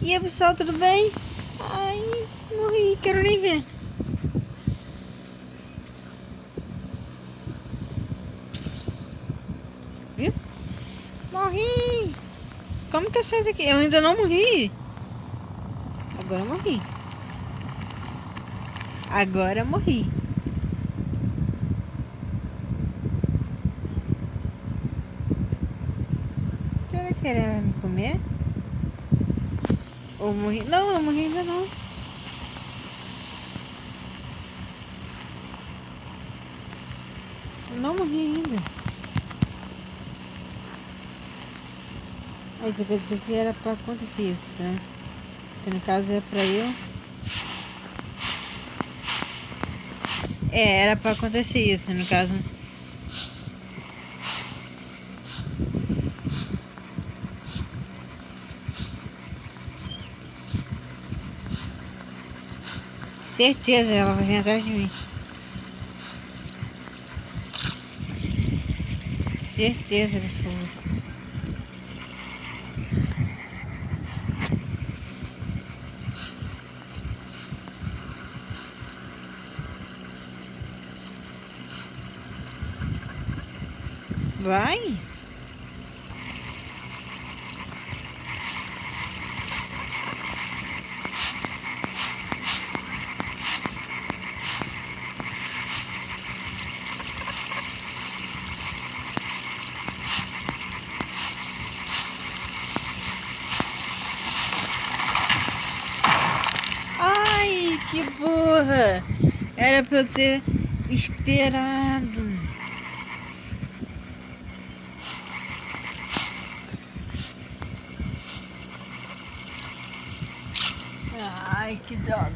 E aí, pessoal, tudo bem? Ai, morri, quero nem ver. Viu? Morri! Como que eu saio daqui? Eu ainda não morri. Agora eu morri. Agora eu morri. Será que ele vai me comer? Ou morri? Não, eu morri ainda não. Eu não morri ainda. Aí isso quer dizer que era pra acontecer isso, né? Que no caso é pra eu. É, era pra acontecer isso, no caso. Certeza ela vai vir atrás de mim. Certeza absoluta. Vai? Ai, que burra! Era pra eu ter esperado. Ai, que droga.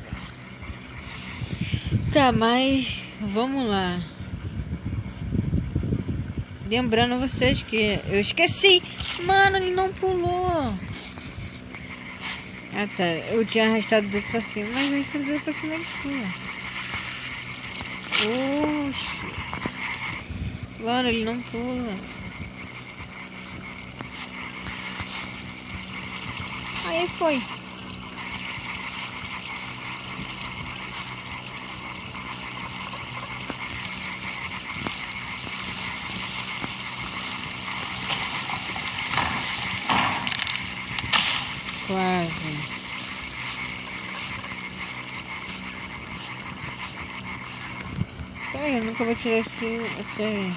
Tá, mas vamos lá. Lembrando vocês que eu esqueci. Mano, ele não pulou. Ah, tá. Eu tinha arrastado o dedo pra cima, mas arrastando o dedo pra cima ele pula. Oxi. Mano, ele não pula. Aí foi. Quase. Sério, eu nunca vou tirar esse. Sério.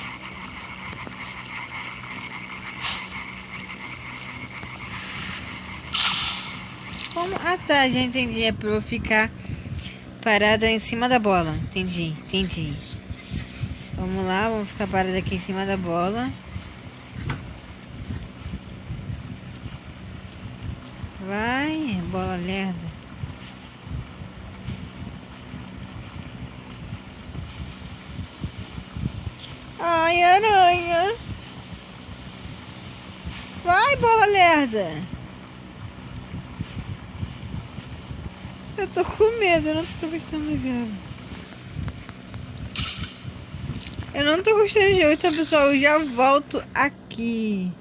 Como? Ah, tá, já entendi. É pra eu ficar parada em cima da bola. Entendi. Vamos lá, vamos ficar parada aqui em cima da bola. Vai, bola lerda. Ai, aranha. Vai, bola lerda. Eu tô com medo, eu não tô gostando do jogo. Eu não tô gostando do jogo, tá, pessoal? Eu já volto aqui.